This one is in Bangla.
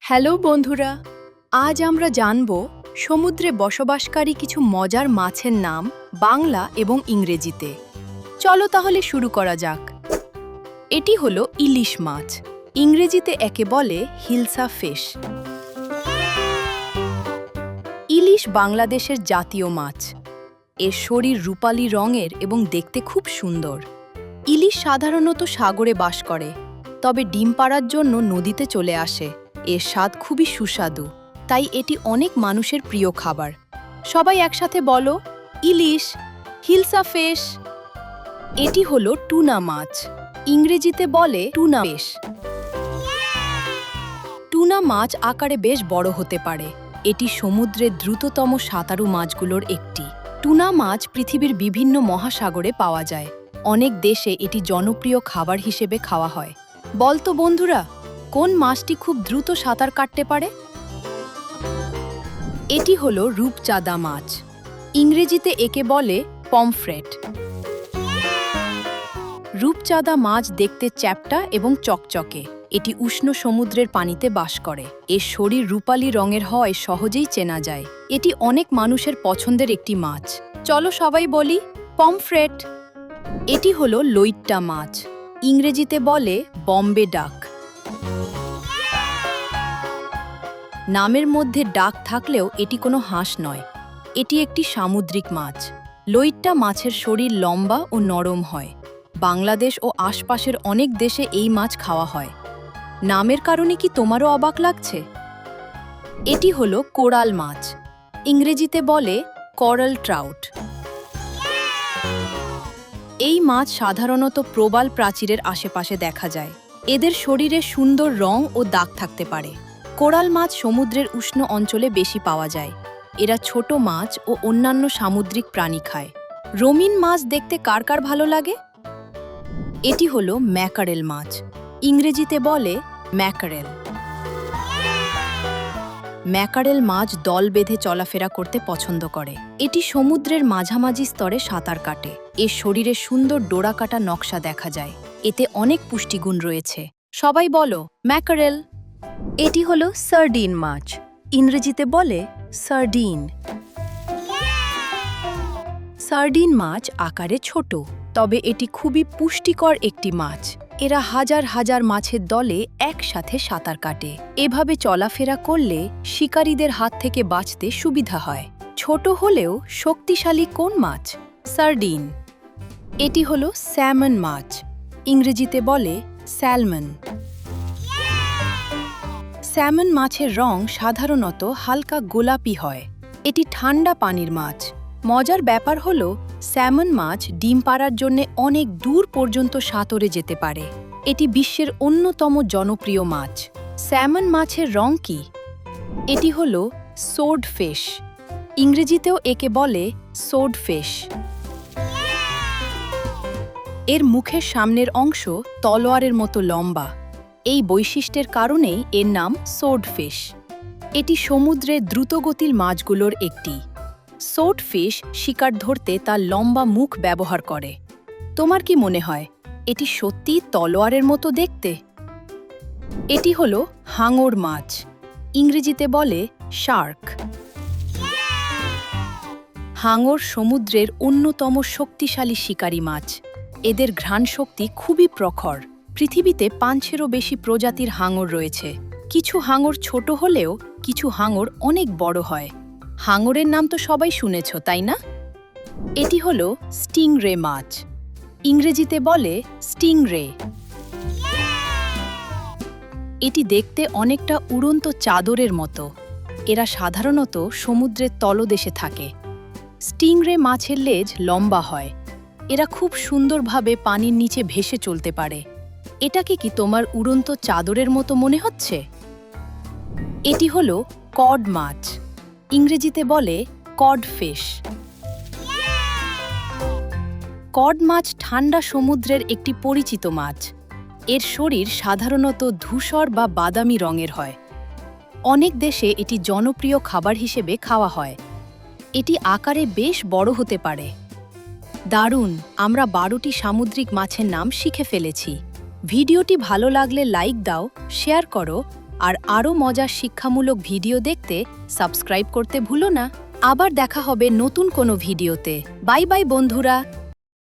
হ্যালো বন্ধুরা, আজ আমরা জানব সমুদ্রে বসবাসকারী কিছু মজার মাছের নাম বাংলা এবং ইংরেজিতে। চলো তাহলে শুরু করা যাক। এটি হলো ইলিশ মাছ, ইংরেজিতে একে বলে হিলসা ফিশ। ইলিশ বাংলাদেশের জাতীয় মাছ। এর শরীর রূপালী রঙের এবং দেখতে খুব সুন্দর। ইলিশ সাধারণত সাগরে বাস করে, তবে ডিম পাড়ার জন্য নদীতে চলে আসে। এর স্বাদ খুবই সুস্বাদু, তাই এটি অনেক মানুষের প্রিয় খাবার। সবাই একসাথে বলো, ইলিশ, হিলসা ফিশ। এটি হলো টুনা মাছ, ইংরেজিতে বলে টুনা ফিশ। টুনা মাছ আকারে বেশ বড় হতে পারে। এটি সমুদ্রের দ্রুততম সাঁতারু মাছগুলোর একটি। টুনা মাছ পৃথিবীর বিভিন্ন মহাসাগরে পাওয়া যায়। অনেক দেশে এটি জনপ্রিয় খাবার হিসেবে খাওয়া হয়। বলতো বন্ধুরা, কোন মাছটি খুব দ্রুত সাঁতার কাটতে পারে? এটি হলো রূপচাঁদা মাছ, ইংরেজিতে একে বলে পমফ্রেট। রূপচাঁদা মাছ দেখতে চ্যাপ্টা এবং চকচকে। এটি উষ্ণ সমুদ্রের পানিতে বাস করে। এর শরীর রূপালী রঙের হওয়ায় সহজেই চেনা যায়। এটি অনেক মানুষের পছন্দের একটি মাছ। চলো সবাই বলি, পমফ্রেট। এটি হলো লইট্টা মাছ, ইংরেজিতে বলে বম্বে ডাক। নামের মধ্যে ডাক থাকলেও এটি কোনো হাঁস নয়, এটি একটি সামুদ্রিক মাছ। লইট্টা মাছের শরীর লম্বা ও নরম হয়। বাংলাদেশ ও আশপাশের অনেক দেশে এই মাছ খাওয়া হয়। নামের কারণে কি তোমারও অবাক লাগছে? এটি হলো কোরাল মাছ, ইংরেজিতে বলে করাল ট্রাউট। এই মাছ সাধারণত প্রবাল প্রাচীরের আশেপাশে দেখা যায়। এদের শরীরে সুন্দর রং ও দাগ থাকতে পারে। কোরাল মাছ সমুদ্রের উষ্ণ অঞ্চলে বেশি পাওয়া যায়। এরা ছোট মাছ ও অন্যান্য সামুদ্রিক প্রাণী খায়। রঙিন মাছ দেখতে কার কার ভালো লাগে? এটি হলো ম্যাকারেল মাছ, ইংরেজিতে বলে ম্যাকারেল। ম্যাকারেল মাছ দল বেঁধে চলাফেরা করতে পছন্দ করে। এটি সমুদ্রের মাঝামাঝি স্তরে সাঁতার কাটে। এর শরীরে সুন্দর ডোরাকাটা নকশা দেখা যায়। এতে অনেক পুষ্টিগুণ রয়েছে। সবাই বলো, ম্যাকারেল। এটি হলো সার্ডিন মাছ, ইংরেজিতে বলে সার্ডিন। সার্ডিন মাছ আকারে ছোট, তবে এটি খুবই পুষ্টিকর একটি মাছ। এরা হাজার হাজার মাছের দলে একসাথে সাঁতার কাটে। এভাবে চলাফেরা করলে শিকারীদের হাত থেকে বাঁচতে সুবিধা হয়। ছোট হলেও শক্তিশালী কোন মাছ? সার্ডিন। এটি হলো স্যামন মাছ, ইংরেজিতে বলে স্যালমন। স্যামন মাছের রং সাধারণত হালকা গোলাপি হয়। এটি ঠান্ডা পানির মাছ। মজার ব্যাপার হলো, স্যামন মাছ ডিম পাড়ার জন্য অনেক দূর পর্যন্ত সাঁতরে যেতে পারে। এটি বিশ্বের অন্যতম জনপ্রিয় মাছ। স্যামন মাছের রং কি? এটি হলো সোড ফিশ, ইংরেজিতেও একে বলে সোড ফিশ। এর মুখের সামনের অংশ তলোয়ারের মতো লম্বা। এই বৈশিষ্ট্যের কারণেই এর নাম সোড ফিশ। এটি সমুদ্রের দ্রুতগতির মাছগুলোর একটি। সোড ফিশ শিকার ধরতে তার লম্বা মুখ ব্যবহার করে। তোমার কি মনে হয়, এটি সত্যিই তলোয়ারের মতো দেখতে? এটি হলো হাঙর মাছ, ইংরেজিতে বলে শার্ক। হাঙর সমুদ্রের অন্যতম শক্তিশালী শিকারী মাছ। এদের ঘ্রাণশক্তি খুবই প্রখর। পৃথিবীতে ৫০০-এরও বেশি প্রজাতির হাঙর রয়েছে। কিছু হাঙর ছোট হলেও কিছু হাঙর অনেক বড় হয়। হাঙরের নাম তো সবাই শুনেছ, তাই না? এটি হলো স্টিংরে মাছ, ইংরেজিতে বলে স্টিংরে। এটি দেখতে অনেকটা উড়ন্ত চাদরের মতো। এরা সাধারণত সমুদ্রের তলদেশে থাকে। স্টিংরে মাছের লেজ লম্বা হয়। এরা খুব সুন্দরভাবে পানির নিচে ভেসে চলতে পারে। এটাকে কি তোমার উড়ন্ত চাদরের মতো মনে হচ্ছে? এটি হলো কড মাছ, ইংরেজিতে বলে কড ফিশ। কড মাছ ঠান্ডা সমুদ্রের একটি পরিচিত মাছ। এর শরীর সাধারণত ধূসর বা বাদামি রঙের হয়। অনেক দেশে এটি জনপ্রিয় খাবার হিসেবে খাওয়া হয়। এটি আকারে বেশ বড় হতে পারে। দারুণ, আমরা ১২টি সামুদ্রিক মাছের নাম শিখে ফেলেছি। ভিডিওটি ভালো লাগলে লাইক দাও, শেয়ার করো আর আরও মজার শিক্ষামূলক ভিডিও দেখতে সাবস্ক্রাইব করতে ভুলো না। আবার দেখা হবে নতুন কোনো ভিডিওতে। বাই বাই বন্ধুরা।